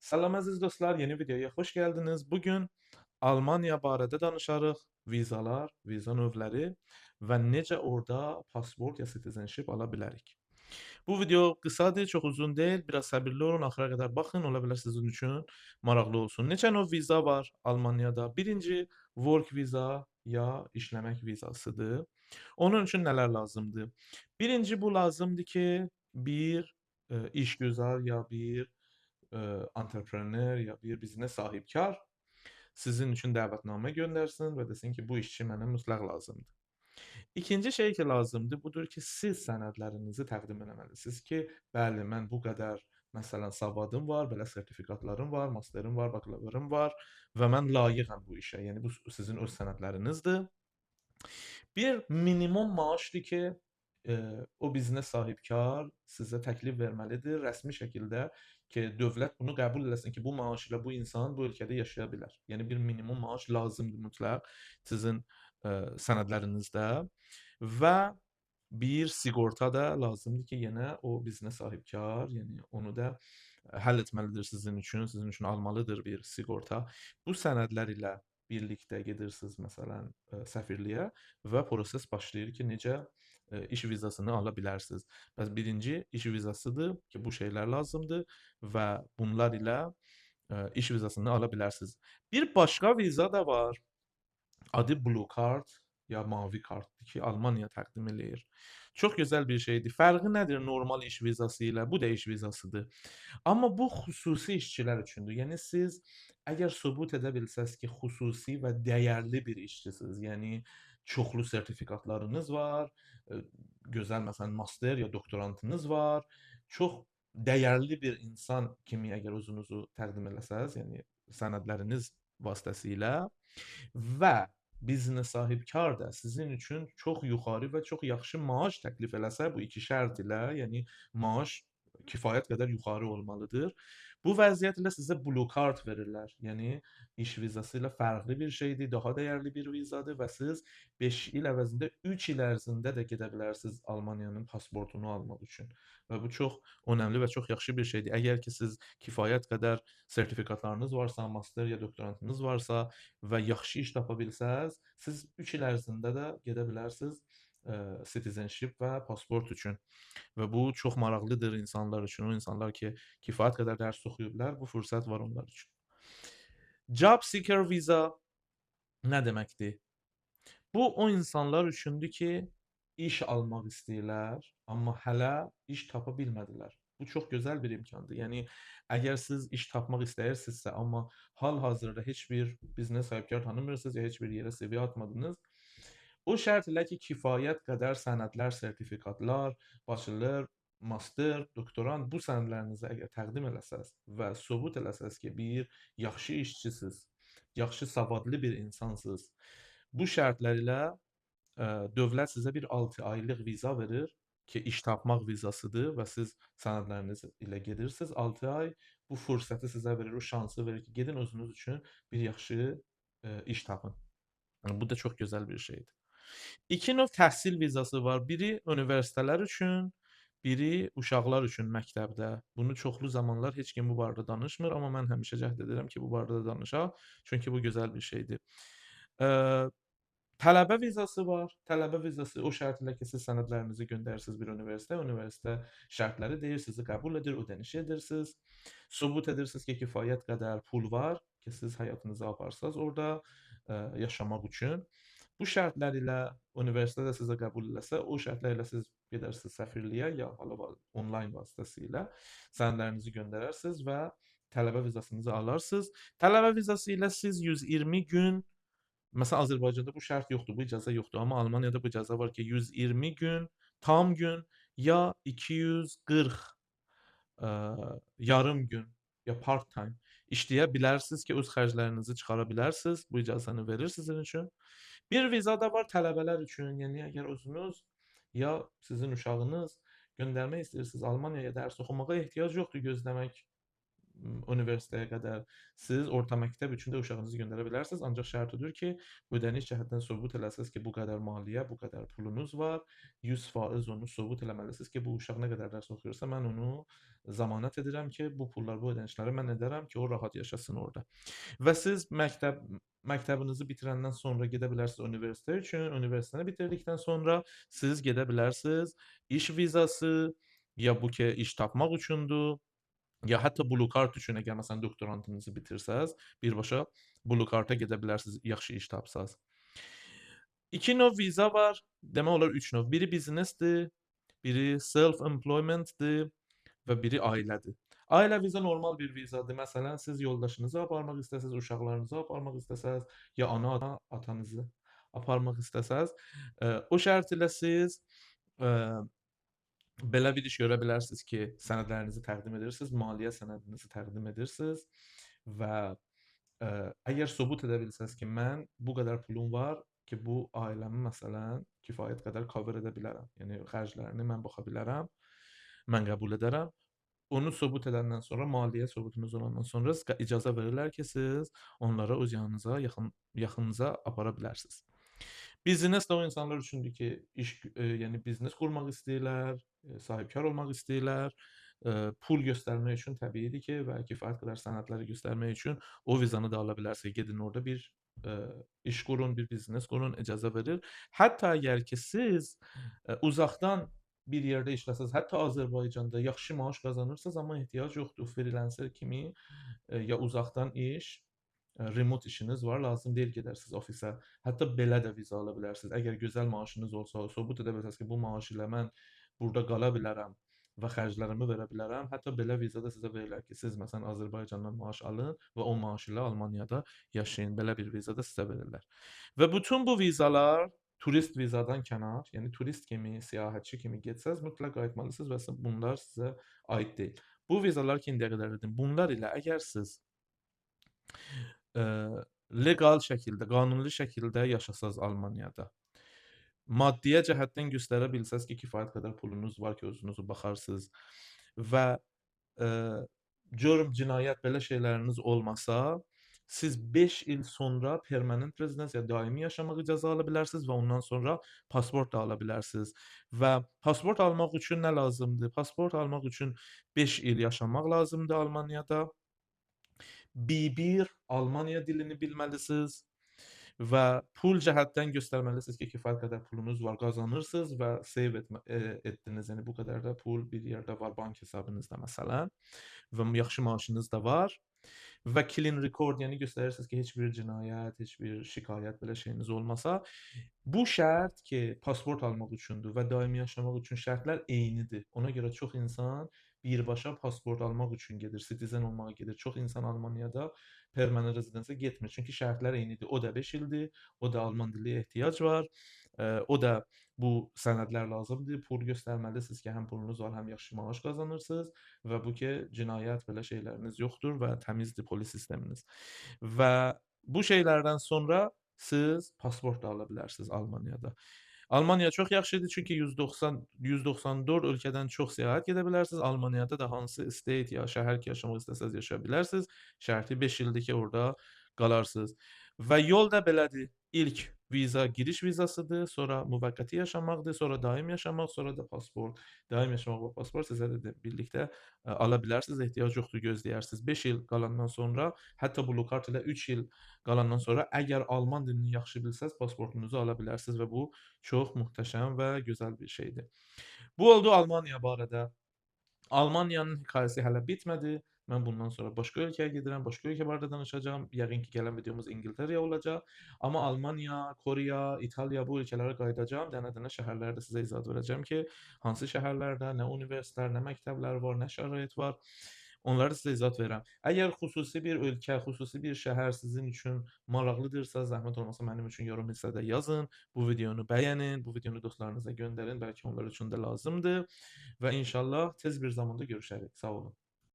Salam əziz dostlar, yeni videoya xoş gəldiniz. Bugün Almaniya barədə danışarıq. Vizalar, viza növləri və necə orada pasport ya citizenship ala bilərik. Bu video qısadır, çox uzun deyil. Biraz səbirli olun, axıra qədər baxın. Ola bilər sizin üçün maraqlı olsun. Neçə növ viza var Almaniyada? Birinci work viza ya işləmək vizasıdır. Onun üçün nələr lazımdır? Birinci bu lazımdır ki, bir işgüzar ya bir antreprenör ya bir biznes sahibkar sizin üçün dəvətnamə göndərsin və desin ki, bu işçi mənə mütləq lazımdır. İkinci şey ki lazımdır, budur ki, siz sənədlərinizi təqdim etməlisiniz ki, bəli, mən bu qədər məsələn savadım var, belə sertifikatlarım var, masterim var, bakalavırım var və mən layiqəm bu işə. Yəni bu sizin öz sənədlərinizdir. Bir minimum maaşdır ki, o biznes sahibkar sizə təklif verməlidir rəsmi şəkildə ki, dövlət bunu qəbul eləsin ki, bu maaş ilə bu insan bu ölkədə yaşaya bilər. Yəni bir minimum maaş lazımdır mütləq sizin sənədlərinizdə və bir siqorta da lazımdır ki, yenə o biznes sahibkar, yəni onu da həll etməlidir sizin üçün almalıdır bir siqorta. Bu sənədlər ilə birlikdə gedirsiniz məsələn səfirliyə və proses başlayır ki, necə iş vizasını ala bilərsiniz. Bəs birinci iş vizasıdır ki, bu şeylər lazımdır və bunlar ilə iş vizasını ala bilərsiniz. Bir başqa viza da var. Adı Blue Card ya mavi kartdır ki, Almaniya təqdim eləyir. Çox gözəl bir şeydir. Fərqi nədir normal iş vizası ilə? Bu da iş vizasıdır. Amma bu xüsusi işçilər üçündür. Yəni siz əgər sübut edə bilsəz ki, xüsusi və dəyərli bir işçisiniz, yəni çoxlu sertifikatlarınız var, gözəl məsələn master ya doktorantınız var, çox dəyərli bir insan kimi əgər özünüzü təqdim eləsəz, yəni sənədləriniz vasitəsilə və biznes sahibkar da sizin üçün çox yuxarı və çox yaxşı maaş təklif eləsə, bu iki şərt ilə, yəni maaş kifayət qədər yuxarı olmalıdır. Bu vəziyyət ilə sizə blue card verirlər. Yəni iş vizası ilə fərqli bir şeydir, daha dəyərli bir vizadır və siz 5 il əvəzində 3 il ərzində də gedə bilərsiniz Almaniyanın pasportunu almaq üçün. Və bu çox önəmli və çox yaxşı bir şeydir. Əgər ki siz kifayət qədər sertifikatlarınız varsa, master ya doktorantınız varsa və yaxşı iş tapa bilsəz, siz 3 il ərzində də gedə bilərsiniz citizenship və pasport üçün. Və bu çox maraqlıdır insanlar üçün. O insanlar ki, kifayət qədər dərs oxuyublar, bu fürsət var onlar üçün. Job seeker viza nə deməkdir? Bu o insanlar üçündür ki, iş almaq istəyirlər, amma hələ iş tapa bilmədilər. Bu çox gözəl bir imkandır. Yəni əgər siz iş tapmaq istəyirsinizsə, amma hal-hazırda heç bir biznes sahibkar tanımırsınız ya heç bir yerə CV atmadınız, o şərt ilə ki, kifayət qədər sənədlər, sertifikatlar, bachelor, master, doktorant bu sənədlərinizi əgər təqdim eləsəz və sübut eləsəz ki, bir yaxşı işçisiniz, yaxşı savadlı bir insansınız, bu şərtlər ilə dövlət sizə bir 6 aylıq viza verir ki, iş tapmaq vizasıdır və siz sənədləriniz ilə gedirsiniz. 6 ay bu fürsəti sizə verir, o şansı verir ki, gedin özünüz üçün bir yaxşı iş tapın. Bu da çox gözəl bir şeydir. İki növ təhsil vizası var. Biri universitetlər üçün, biri uşaqlar üçün məktəbdə. Bunu çoxlu zamanlar heç kim bu barədə danışmır, amma mən həmişə cəhd edirəm ki, bu barədə danışaq, çünki bu gözəl bir şeydir. Tələbə vizası var. Tələbə vizası o şərt ilə ki, siz sənədlərinizi göndərirsiniz bir universitetə, universitet şərtləri deyir, sizi qəbul edir, ödəniş edirsiniz. Sübut edirsiniz ki, kifayət qədər pul var ki, siz həyatınızı aparırsınız orada yaşamaq üçün. Bu şərtlər ilə universitet də sizə qəbul eləsə, o şərtlər ilə siz gedərsiniz səfirliyə ya onlayn vasitəsilə sənədlərinizi göndərərsiniz və tələbə vizasınızı alarsınız. Tələbə vizası ilə siz 120 gün Məsələn, Azərbaycanda bu şərt yoxdur, bu icazə yoxdur, amma Almaniyada bu icazə var ki, 120 gün, tam gün ya 240 yarım gün ya part-time işləyə bilərsiniz ki, öz xərclərinizi çıxara bilərsiniz. Bu icazəni verir sizin üçün. Bir viza da var tələbələr üçün. Yəni əgər özünüz ya sizin uşağınız göndərmək istəyirsiniz Almaniyaya dərs oxumağa ehtiyac yoxdur gözləmək universitetəyə qədər siz orta məktəb üçün də uşağınızı göndərə bilərsiniz. Ancaq şərt odur ki, ödəniş cəhətdən sübut eləsəz ki, bu qədər maliyyə, bu qədər pulunuz var, 100% onu sübut eləməlisiniz ki, bu uşaq nə qədər dərs oxuyursa, mən onu zəmanət edirəm ki, bu pullar, bu ödənişləri mən edərəm ki, o rahat yaşasın orada. Və siz məktəbinizi bitirəndən sonra gedə bilərsiniz universitet üçün. Universitetini bitirdikdən sonra siz gedə bilərsiniz iş vizası, ya bu ki iş tapmaq üçündür, ya hətta Blue Card üçün əgər məsələn doktorantınızı bitirsəz, birbaşa Blue Card-a gedə bilərsiniz yaxşı iş tapsaz. İki növ viza var. Demək olar üç növ. Biri biznesdir, biri self-employmentdir və biri ailədir. Ailə viza normal bir vizadır. Məsələn, siz yoldaşınızı aparmaq istəsəz, uşaqlarınızı aparmaq istəsəz, ya atanızı aparmaq istəsəz, o şərt ilə siz belə bir iş görə bilərsiniz ki, sənədlərinizi təqdim edirsiniz, maliyyə sənədinizi təqdim edirsiniz və əgər sübut edə bilsəz ki, mən bu qədər pulum var ki, bu ailəmi məsələn kifayət qədər cover edə bilərəm. Yəni xərclərini mən baxa bilərəm, mən qəbul edərəm. Onu sübut edəndən sonra, maliyyə sübutunuz olandan sonra icazə verirlər ki, siz onları öz yanınıza, yaxınınıza apara bilərsiniz. Biznes də o insanlar üçündür ki, yəni biznes qurmaq istəyirlər, sahibkar olmaq istəyirlər, pul göstərmək üçün təbiidir ki, və kifayət qədər sənədləri göstərmək üçün o vizanı da ala bilərsiniz. Gedin orada bir iş qurun, bir biznes qurun, icazə verir. Hətta əgər ki, siz uzaqdan bir yerdə işləsəz, hətta Azərbaycanda yaxşı maaş qazanırsınız, amma ehtiyac yoxdur freelancer kimi ya uzaqdan iş, remote işiniz var, lazım deyil gedərsiniz ofisə. Hətta belə də viza ala bilərsiniz. Əgər gözəl maaşınız olsa, sübut edə bilsəz ki, bu maaş ilə mən burada qala bilərəm və xərclərimi verə bilərəm. Hətta belə viza da sizə verirlər ki, siz məsələn Azərbaycandan maaş alın və o maaş ilə Almaniyada yaşayın. Belə bir viza da sizə verirlər. Və bütün bu vizalar turist vizadan kənar, yəni turist kimi, səyahətçi kimi getsəz mütləq qayıtmalısınız və bunlar sizə aid deyil. Bu vizalar ki, indiyə qədər dedim, bunlar ilə əgər siz legal şəkildə, qanuni şəkildə yaşasaz Almaniyada, maddiyə cəhətdən göstərə bilsəz ki, kifayət qədər pulunuz var ki, özünüzü baxarsınız və cürm, cinayət belə şeyləriniz olmasa, siz 5 il sonra permanent rezidensiya, daimi yaşamaq icazə ala bilərsiniz və ondan sonra pasport da ala bilərsiniz. Və pasport almaq üçün nə lazımdır? Pasport almaq üçün 5 il yaşamaq lazımdır Almaniyada. B1 Almaniya dilini bilməlisiniz və pul cəhətdən göstərməlisiniz ki, kifayət qədər pulunuz var, qazanırsınız və save etdiniz. Yəni bu qədər də pul bir yerdə var bank hesabınızda məsələn və yaxşı maaşınız da var və clean record, yəni göstərirsiniz ki, heç bir cinayət, heç bir şikayət belə şeyiniz olmasa, bu şərt ki, pasport almaq üçündür və daimi yaşamaq üçün şərtlər eynidir. Ona görə çox insan birbaşa pasport almaq üçün gedir, citizen olmağa gedir. Çox insan Almaniyada permanent rezidensiya getmir. Çünki şərtlər eynidir. O da 5 ildir, o da alman dili ehtiyac var. O da bu sənədlər lazımdır. Pul göstərməlisiniz ki, həm pulunuz var, həm yaxşı maaş qazanırsınız və bu ki, cinayət belə şeyləriniz yoxdur və təmizdir polis sisteminiz. Və bu şeylərdən sonra siz pasport da ala bilərsiniz Almaniyada. Almaniya çox yaxşıdır çünki 194 ölkədən çox səyahət edə bilərsiniz. Almaniyada da hansı state ya şəhər ki, yaşamaq istəsəz yaşaya bilərsiniz. Şərti 5 ildir ki, orada qalarsınız. Və yol da belədir. İlk viza giriş vizasıdır, sonra müvəqqəti yaşamaqdır, sonra daim yaşamaq, sonra da pasport. Daim yaşamaq və pasport sizə də birlikdə ala bilərsiniz, ehtiyac yoxdur, gözləyərsiniz. 5 il qalandan sonra, hətta Blue Card ilə 3 il qalandan sonra əgər alman dilini yaxşı bilsəz, pasportunuzu ala bilərsiniz və bu çox möhtəşəm və gözəl bir şeydir. Bu oldu Almaniya barədə. Almaniyanın hekayəsi hələ bitmədi. Mən bundan sonra başqa ölkəyə gedirəm, başqa ölkə barədə danışacağam. Yəqin ki, gələn videomuz İngiltərəyə olacaq. Amma Almaniya, Koreya, İtaliya bu ölkələrə qayıdacağam. Dənə-dənə şəhərlərdə də sizə izahat verəcəm ki, hansı şəhərlərdə nə universitetlər, nə məktəblər var, nə şərait var. Onları sizə izahat verirəm. Əgər xüsusi bir ölkə, xüsusi bir şəhər sizin üçün maraqlıdırsa, zəhmət olmasa mənim üçün yorum hissədə yazın. Bu videonu bəyənin, bu videonu dostlarınıza göndərin. Bəlkə onlar üçün də lazımdır. Və inşallah tez bir zamanda görüşərik. Sağ olun.